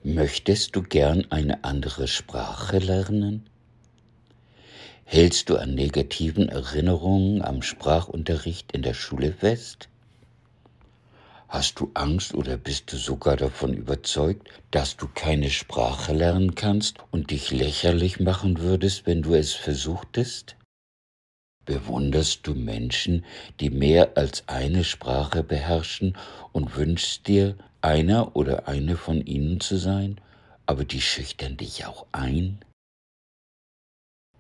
Möchtest du gern eine andere Sprache lernen? Hältst du an negativen Erinnerungen am Sprachunterricht in der Schule fest? Hast du Angst oder bist du sogar davon überzeugt, dass du keine Sprache lernen kannst und dich lächerlich machen würdest, wenn du es versuchtest? Bewunderst du Menschen, die mehr als eine Sprache beherrschen und wünschst dir, einer oder eine von ihnen zu sein, aber die schüchtern dich auch ein?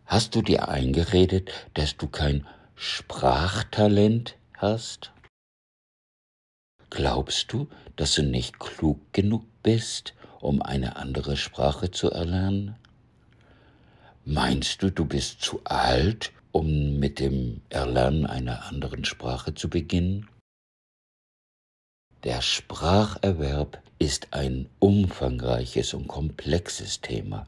Hast du dir eingeredet, dass du kein Sprachtalent hast? Glaubst du, dass du nicht klug genug bist, um eine andere Sprache zu erlernen? Meinst du, du bist zu alt, um mit dem Erlernen einer anderen Sprache zu beginnen? Der Spracherwerb ist ein umfangreiches und komplexes Thema.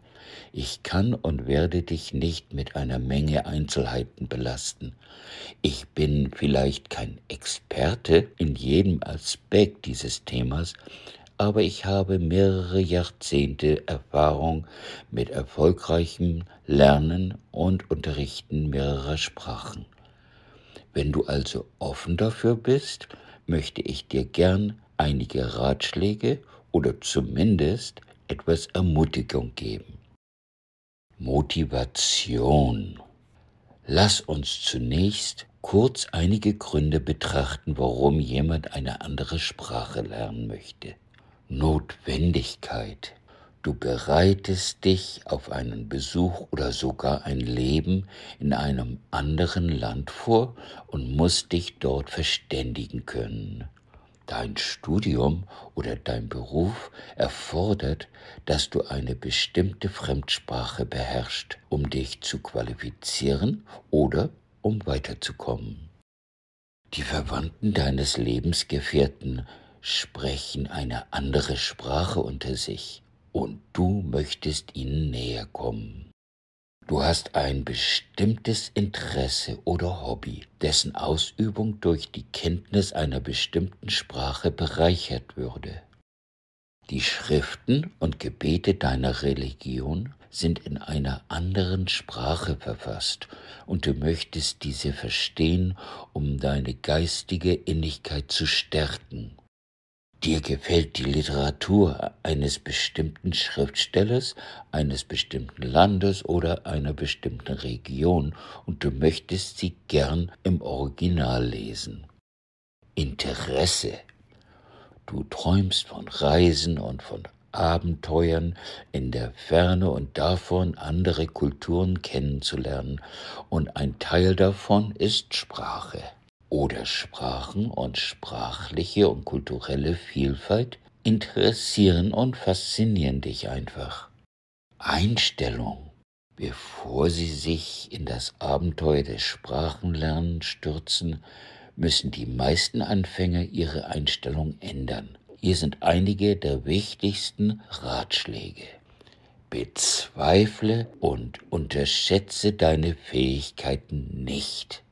Ich kann und werde dich nicht mit einer Menge Einzelheiten belasten. Ich bin vielleicht kein Experte in jedem Aspekt dieses Themas, aber ich habe mehrere Jahrzehnte Erfahrung mit erfolgreichem Lernen und Unterrichten mehrerer Sprachen. Wenn du also offen dafür bist, möchte ich dir gern einige Ratschläge oder zumindest etwas Ermutigung geben. Motivation. Lass uns zunächst kurz einige Gründe betrachten, warum jemand eine andere Sprache lernen möchte. Notwendigkeit. Du bereitest dich auf einen Besuch oder sogar ein Leben in einem anderen Land vor und musst dich dort verständigen können. Dein Studium oder dein Beruf erfordert, dass du eine bestimmte Fremdsprache beherrschst, um dich zu qualifizieren oder um weiterzukommen. Die Verwandten deines Lebensgefährten sprechen eine andere Sprache unter sich und du möchtest ihnen näher kommen. Du hast ein bestimmtes Interesse oder Hobby, dessen Ausübung durch die Kenntnis einer bestimmten Sprache bereichert würde. Die Schriften und Gebete deiner Religion sind in einer anderen Sprache verfasst und du möchtest diese verstehen, um deine geistige Innigkeit zu stärken. Dir gefällt die Literatur eines bestimmten Schriftstellers, eines bestimmten Landes oder einer bestimmten Region und du möchtest sie gern im Original lesen. Interesse. Du träumst von Reisen und von Abenteuern in der Ferne und davon, andere Kulturen kennenzulernen, und ein Teil davon ist Sprache. Oder Sprachen und sprachliche und kulturelle Vielfalt interessieren und faszinieren dich einfach. Einstellung. Bevor sie sich in das Abenteuer des Sprachenlernens stürzen, müssen die meisten Anfänger ihre Einstellung ändern. Hier sind einige der wichtigsten Ratschläge. Bezweifle und unterschätze deine Fähigkeiten nicht.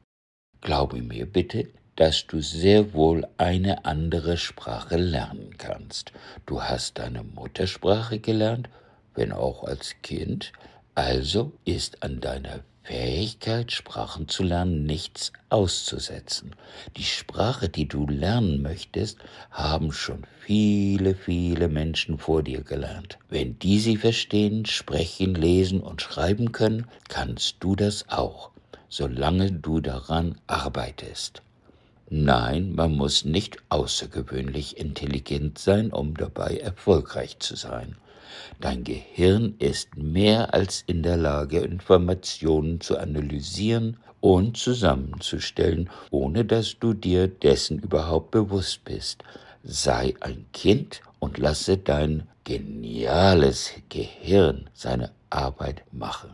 Glaube mir bitte, dass du sehr wohl eine andere Sprache lernen kannst. Du hast deine Muttersprache gelernt, wenn auch als Kind, also ist an deiner Fähigkeit, Sprachen zu lernen, nichts auszusetzen. Die Sprache, die du lernen möchtest, haben schon viele, viele Menschen vor dir gelernt. Wenn die sie verstehen, sprechen, lesen und schreiben können, kannst du das auch, solange du daran arbeitest. Nein, man muss nicht außergewöhnlich intelligent sein, um dabei erfolgreich zu sein. Dein Gehirn ist mehr als in der Lage, Informationen zu analysieren und zusammenzustellen, ohne dass du dir dessen überhaupt bewusst bist. Sei ein Kind und lasse dein geniales Gehirn seine Arbeit machen.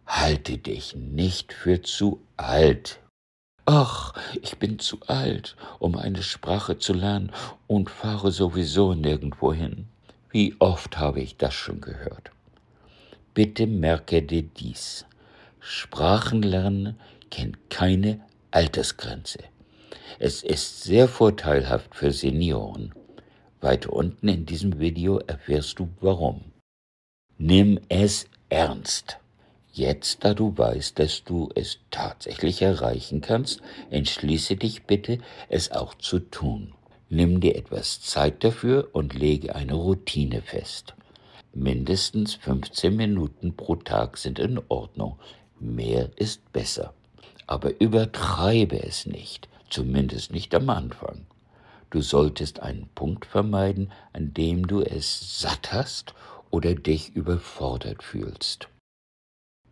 Halte dich nicht für zu alt. Ach, ich bin zu alt, um eine Sprache zu lernen und fahre sowieso nirgendwo hin. Wie oft habe ich das schon gehört? Bitte merke dir dies. Sprachenlernen kennt keine Altersgrenze. Es ist sehr vorteilhaft für Senioren. Weiter unten in diesem Video erfährst du warum. Nimm es ernst. Jetzt, da du weißt, dass du es tatsächlich erreichen kannst, entschließe dich bitte, es auch zu tun. Nimm dir etwas Zeit dafür und lege eine Routine fest. Mindestens 15 Minuten pro Tag sind in Ordnung. Mehr ist besser. Aber übertreibe es nicht, zumindest nicht am Anfang. Du solltest einen Punkt vermeiden, an dem du es satt hast oder dich überfordert fühlst.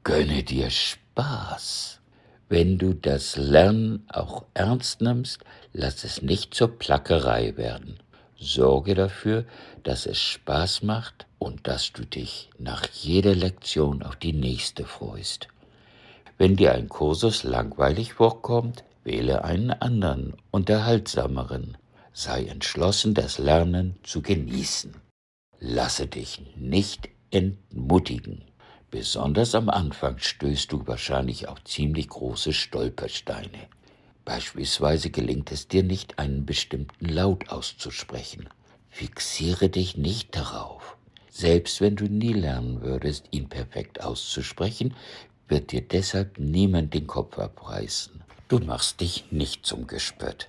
Gönne dir Spaß. Wenn du das Lernen auch ernst nimmst, lass es nicht zur Plackerei werden. Sorge dafür, dass es Spaß macht und dass du dich nach jeder Lektion auf die nächste freust. Wenn dir ein Kursus langweilig vorkommt, wähle einen anderen, unterhaltsameren. Sei entschlossen, das Lernen zu genießen. Lasse dich nicht entmutigen. Besonders am Anfang stößt du wahrscheinlich auf ziemlich große Stolpersteine. Beispielsweise gelingt es dir nicht, einen bestimmten Laut auszusprechen. Fixiere dich nicht darauf. Selbst wenn du nie lernen würdest, ihn perfekt auszusprechen, wird dir deshalb niemand den Kopf abreißen. Du machst dich nicht zum Gespött.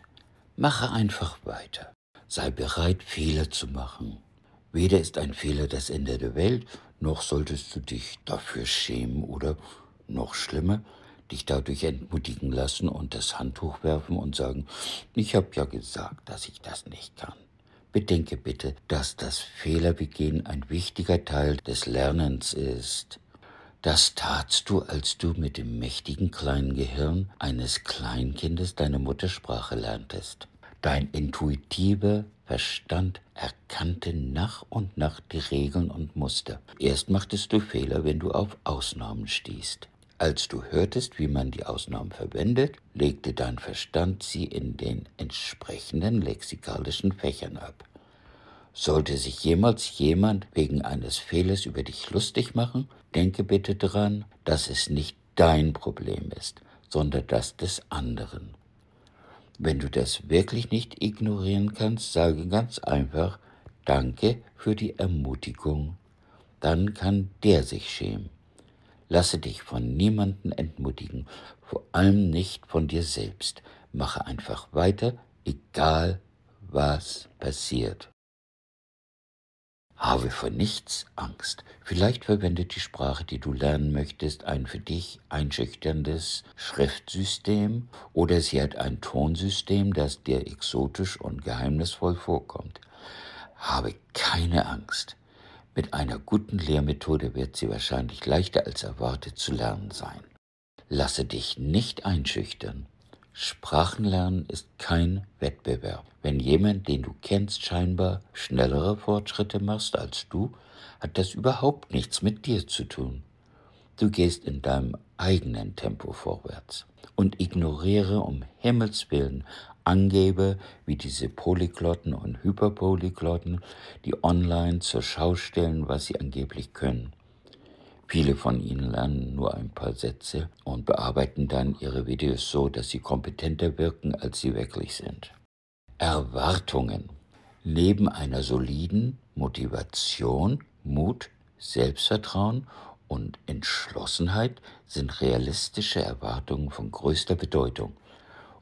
Mache einfach weiter. Sei bereit, Fehler zu machen. Weder ist ein Fehler das Ende der Welt, noch solltest du dich dafür schämen oder, noch schlimmer, dich dadurch entmutigen lassen und das Handtuch werfen und sagen, ich habe ja gesagt, dass ich das nicht kann. Bedenke bitte, dass das Fehlerbegehen ein wichtiger Teil des Lernens ist. Das tatst du, als du mit dem mächtigen kleinen Gehirn eines Kleinkindes deine Muttersprache lerntest. Dein intuitiver Verstand erkannte nach und nach die Regeln und Muster. Erst machtest du Fehler, wenn du auf Ausnahmen stießt. Als du hörtest, wie man die Ausnahmen verwendet, legte dein Verstand sie in den entsprechenden lexikalischen Fächern ab. Sollte sich jemals jemand wegen eines Fehlers über dich lustig machen, denke bitte daran, dass es nicht dein Problem ist, sondern das des anderen. Wenn du das wirklich nicht ignorieren kannst, sage ganz einfach, danke für die Ermutigung. Dann kann der sich schämen. Lasse dich von niemandem entmutigen, vor allem nicht von dir selbst. Mache einfach weiter, egal was passiert. Habe vor nichts Angst. Vielleicht verwendet die Sprache, die du lernen möchtest, ein für dich einschüchterndes Schriftsystem oder sie hat ein Tonsystem, das dir exotisch und geheimnisvoll vorkommt. Habe keine Angst. Mit einer guten Lehrmethode wird sie wahrscheinlich leichter als erwartet zu lernen sein. Lasse dich nicht einschüchtern. Sprachenlernen ist kein Wettbewerb. Wenn jemand, den du kennst, scheinbar schnellere Fortschritte macht als du, hat das überhaupt nichts mit dir zu tun. Du gehst in deinem eigenen Tempo vorwärts und ignoriere um Himmels Willen Angeber wie diese Polyglotten und Hyperpolyglotten, die online zur Schau stellen, was sie angeblich können. Viele von ihnen lernen nur ein paar Sätze und bearbeiten dann ihre Videos so, dass sie kompetenter wirken, als sie wirklich sind. Erwartungen. Neben einer soliden Motivation, Mut, Selbstvertrauen und Entschlossenheit sind realistische Erwartungen von größter Bedeutung.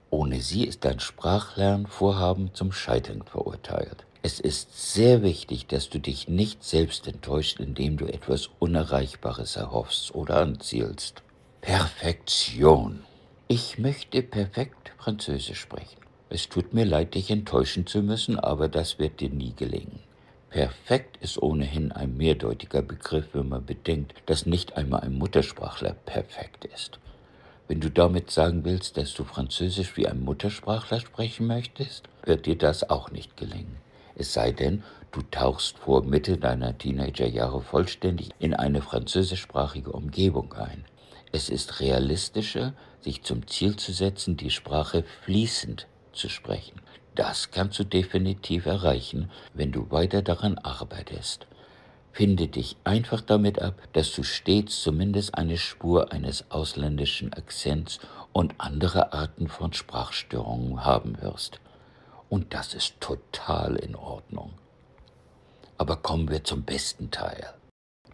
Ohne sie ist dein Sprachlernvorhaben zum Scheitern verurteilt. Es ist sehr wichtig, dass du dich nicht selbst enttäuscht, indem du etwas Unerreichbares erhoffst oder anzielst. Perfektion. Ich möchte perfekt Französisch sprechen. Es tut mir leid, dich enttäuschen zu müssen, aber das wird dir nie gelingen. Perfekt ist ohnehin ein mehrdeutiger Begriff, wenn man bedenkt, dass nicht einmal ein Muttersprachler perfekt ist. Wenn du damit sagen willst, dass du Französisch wie ein Muttersprachler sprechen möchtest, wird dir das auch nicht gelingen. Es sei denn, du tauchst vor Mitte deiner Teenagerjahre vollständig in eine französischsprachige Umgebung ein. Es ist realistischer, sich zum Ziel zu setzen, die Sprache fließend zu sprechen. Das kannst du definitiv erreichen, wenn du weiter daran arbeitest. Finde dich einfach damit ab, dass du stets zumindest eine Spur eines ausländischen Akzents und andere Arten von Sprachstörungen haben wirst. Und das ist total in Ordnung. Aber kommen wir zum besten Teil.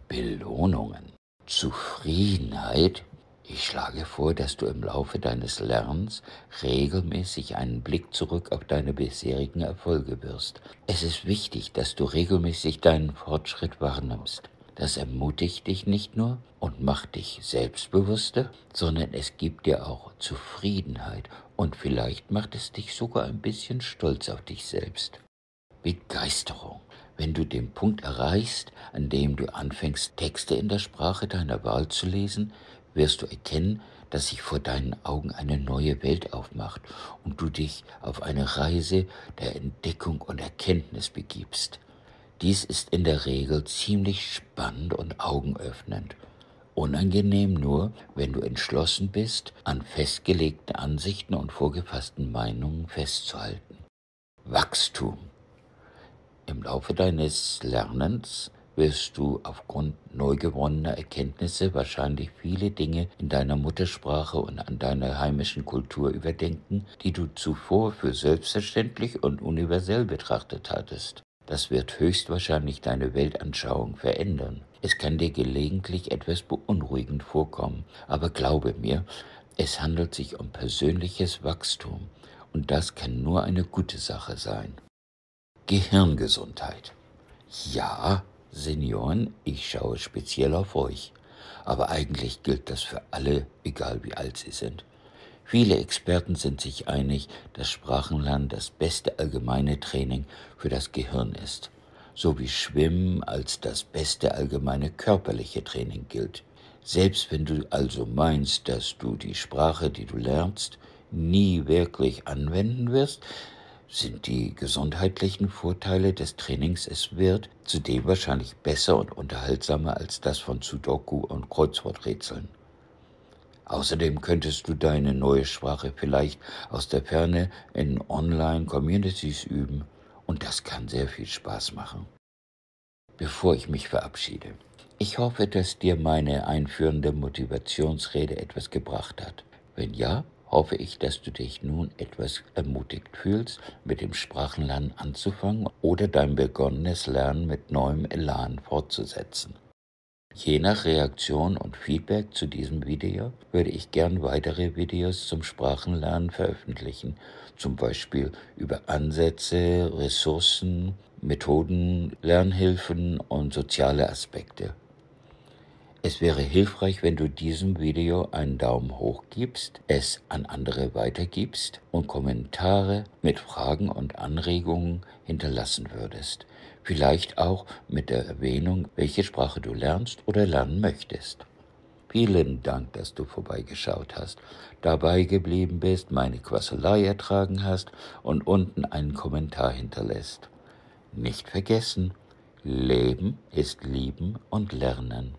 Belohnungen. Zufriedenheit. Ich schlage vor, dass du im Laufe deines Lernens regelmäßig einen Blick zurück auf deine bisherigen Erfolge wirfst. Es ist wichtig, dass du regelmäßig deinen Fortschritt wahrnimmst. Das ermutigt dich nicht nur und macht dich selbstbewusster, sondern es gibt dir auch Zufriedenheit und vielleicht macht es dich sogar ein bisschen stolz auf dich selbst. Begeisterung. Wenn du den Punkt erreichst, an dem du anfängst, Texte in der Sprache deiner Wahl zu lesen, wirst du erkennen, dass sich vor deinen Augen eine neue Welt aufmacht und du dich auf eine Reise der Entdeckung und Erkenntnis begibst. Dies ist in der Regel ziemlich spannend und augenöffnend. Unangenehm nur, wenn du entschlossen bist, an festgelegten Ansichten und vorgefassten Meinungen festzuhalten. Wachstum. Im Laufe deines Lernens wirst du aufgrund neu gewonnener Erkenntnisse wahrscheinlich viele Dinge in deiner Muttersprache und an deiner heimischen Kultur überdenken, die du zuvor für selbstverständlich und universell betrachtet hattest. Das wird höchstwahrscheinlich deine Weltanschauung verändern. Es kann dir gelegentlich etwas beunruhigend vorkommen, aber glaube mir, es handelt sich um persönliches Wachstum und das kann nur eine gute Sache sein. Gehirngesundheit. Ja, Senioren, ich schaue speziell auf euch. Aber eigentlich gilt das für alle, egal wie alt sie sind. Viele Experten sind sich einig, dass Sprachenlernen das beste allgemeine Training für das Gehirn ist, so wie Schwimmen als das beste allgemeine körperliche Training gilt. Selbst wenn du also meinst, dass du die Sprache, die du lernst, nie wirklich anwenden wirst, sind die gesundheitlichen Vorteile des Trainings es wert, zudem wahrscheinlich besser und unterhaltsamer als das von Sudoku und Kreuzworträtseln. Außerdem könntest du deine neue Sprache vielleicht aus der Ferne in Online-Communities üben und das kann sehr viel Spaß machen. Bevor ich mich verabschiede, ich hoffe, dass dir meine einführende Motivationsrede etwas gebracht hat. Wenn ja, hoffe ich, dass du dich nun etwas ermutigt fühlst, mit dem Sprachenlernen anzufangen oder dein begonnenes Lernen mit neuem Elan fortzusetzen. Je nach Reaktion und Feedback zu diesem Video würde ich gern weitere Videos zum Sprachenlernen veröffentlichen, zum Beispiel über Ansätze, Ressourcen, Methoden, Lernhilfen und soziale Aspekte. Es wäre hilfreich, wenn du diesem Video einen Daumen hoch gibst, es an andere weitergibst und Kommentare mit Fragen und Anregungen hinterlassen würdest. Vielleicht auch mit der Erwähnung, welche Sprache du lernst oder lernen möchtest. Vielen Dank, dass du vorbeigeschaut hast, dabei geblieben bist, meine Quasselei ertragen hast und unten einen Kommentar hinterlässt. Nicht vergessen, Leben ist Lieben und Lernen.